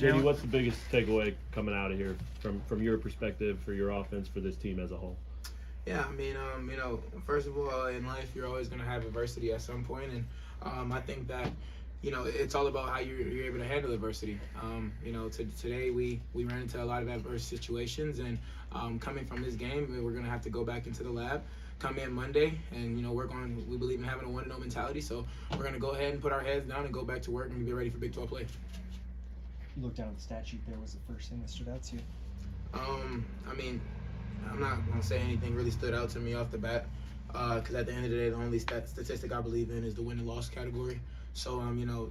JD, what's the biggest takeaway coming out of here from your perspective for your offense for this team as a whole? Yeah, I mean, first of all, in life, you're always going to have adversity at some point, and I think that, it's all about how you're able to handle adversity. Today we ran into a lot of adverse situations, and coming from this game, we're going to have to go back into the lab, come in Monday, and we believe in having a 1-0 mentality, so we're going to go ahead and put our heads down and go back to work and get ready for Big 12 play. You looked down at the stat sheet there. Was the first thing that stood out to you? I mean, I'm not going to say anything really stood out to me off the bat, because at the end of the day, the only statistic I believe in is the win and loss category. So,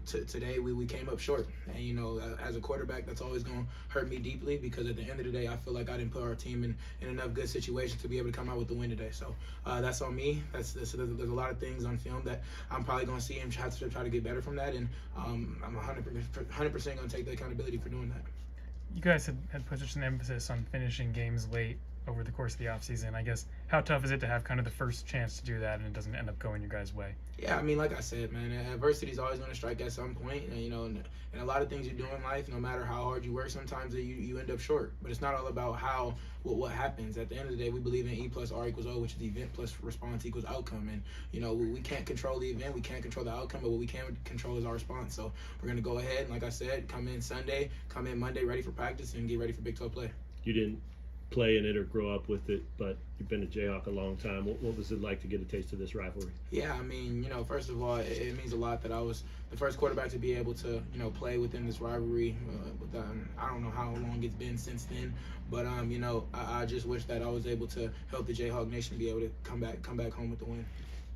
today we came up short. And, as a quarterback, that's always going to hurt me deeply, because at the end of the day, I feel like I didn't put our team in enough good situations to be able to come out with the win today. So, that's on me. There's a lot of things on film that I'm probably going to see and try to get better from that. And I'm 100% going to take the accountability for doing that. You guys had put such an emphasis on finishing games late over the course of the offseason. I guess, how tough is it to have kind of the first chance to do that and it doesn't end up going your guys' way? Yeah, I mean, like I said, man, adversity is always going to strike at some point. And a lot of things you do in life, no matter how hard you work, sometimes you end up short. But it's not all about what happens. At the end of the day, we believe in E plus R equals O, which is event plus response equals outcome. And, we can't control the event, we can't control the outcome, but what we can control is our response. So we're going to go ahead and, like I said, come in Sunday, come in Monday ready for practice, and get ready for Big 12 play. You didn't play in it or grow up with it, but you've been a Jayhawk a long time. What was it like to get a taste of this rivalry? Yeah, I mean, first of all, it means a lot that I was the first quarterback to be able to, play within this rivalry. I don't know how long it's been since then, but I just wish that I was able to help the Jayhawk Nation be able to come back home with the win.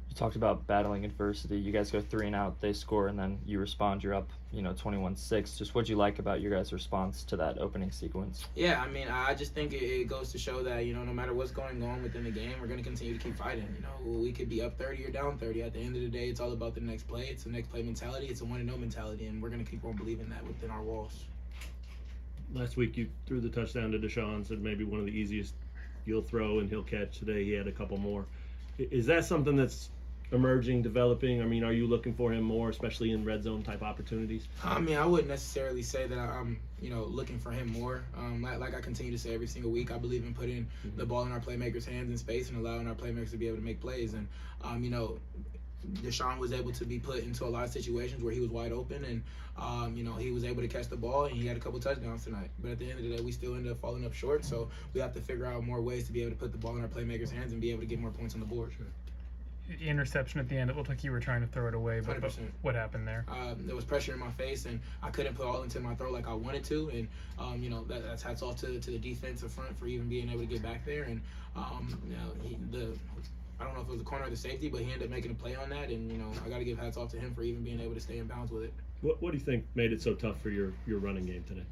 You talked about battling adversity. You guys go 3-and-out, they score, and then you respond. You're up, 21-6. Just what'd you like about your guys' response to that opening sequence? Yeah, I mean, I just think it goes to show that, no matter what's going on within the game, we're going to continue to keep fighting. We could be up 30 or down 30. At the end of the day, it's all about the next play. It's a next play mentality. It's a 1-0 mentality, and we're going to keep on believing that within our walls. Last week you threw the touchdown to Deshaun, said maybe one of the easiest you'll throw and he'll catch. Today he had a couple more. Is that something that's emerging, developing? I mean, are you looking for him more, especially in red zone type opportunities? I mean, I wouldn't necessarily say that I'm, looking for him more. Like I continue to say every single week, I believe in putting the ball in our playmakers' hands in space and allowing our playmakers to be able to make plays. And, Deshaun was able to be put into a lot of situations where he was wide open, and he was able to catch the ball, and he had a couple touchdowns tonight. But at the end of the day, we still ended up falling up short. So we have to figure out more ways to be able to put the ball in our playmakers' hands and be able to get more points on the board. Sure. The interception at the end, it looked like you were trying to throw it away, but 100%. What happened there? There was pressure in my face, and I couldn't put all into my throw like I wanted to. And that's hats off to the defensive front for even being able to get back there. And I don't know if it was the corner or the safety, but he ended up making a play on that. And I got to give hats off to him for even being able to stay in bounds with it. What do you think made it so tough for your running game today?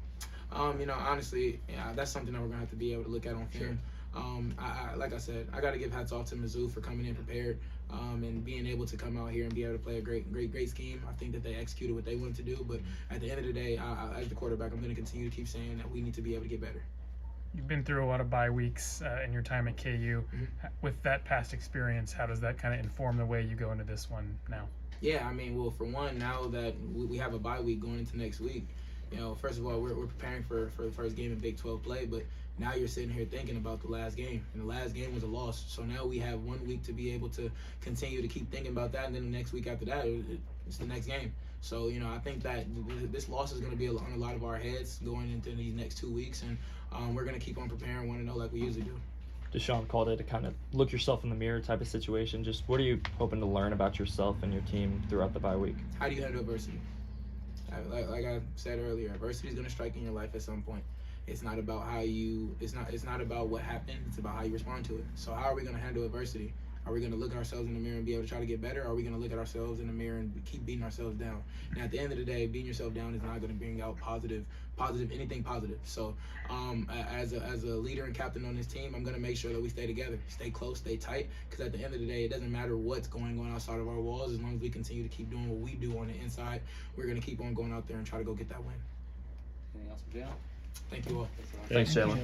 Honestly, that's something that we're gonna have to be able to look at on film. Sure. Like I said, I got to give hats off to Mizzou for coming in prepared and being able to come out here and be able to play a great scheme. I think that they executed what they wanted to do, but at the end of the day, as the quarterback, I'm going to continue to keep saying that we need to be able to get better. You've been through a lot of bye weeks in your time at KU. Mm-hmm. With that past experience, how does that kind of inform the way you go into this one now? Yeah, I mean, well, for one, now that we have a bye week going into next week, first of all, we're preparing for the first game in Big 12 play, but now you're sitting here thinking about the last game, and the last game was a loss. So now we have 1 week to be able to continue to keep thinking about that, and then the next week after that, it's the next game. So, I think that this loss is going to be on a lot of our heads going into these next 2 weeks, and we're going to keep on preparing 1-0 like we usually do. Deshaun called it a kind of look yourself in the mirror type of situation. Just what are you hoping to learn about yourself and your team throughout the bye week? How do you handle adversity? Like I said earlier, adversity is going to strike in your life at some point. It's not about it's not about what happened. It's about how you respond to it. So how are we going to handle adversity? Are we going to look at ourselves in the mirror and be able to try to get better? Or are we going to look at ourselves in the mirror and keep beating ourselves down? And at the end of the day, beating yourself down is not going to bring out anything positive. So as a leader and captain on this team, I'm going to make sure that we stay together, stay close, stay tight, because at the end of the day, it doesn't matter what's going on outside of our walls. As long as we continue to keep doing what we do on the inside, we're going to keep on going out there and try to go get that win. Anything else for Jalon? Thank you all. Thanks, Jalon.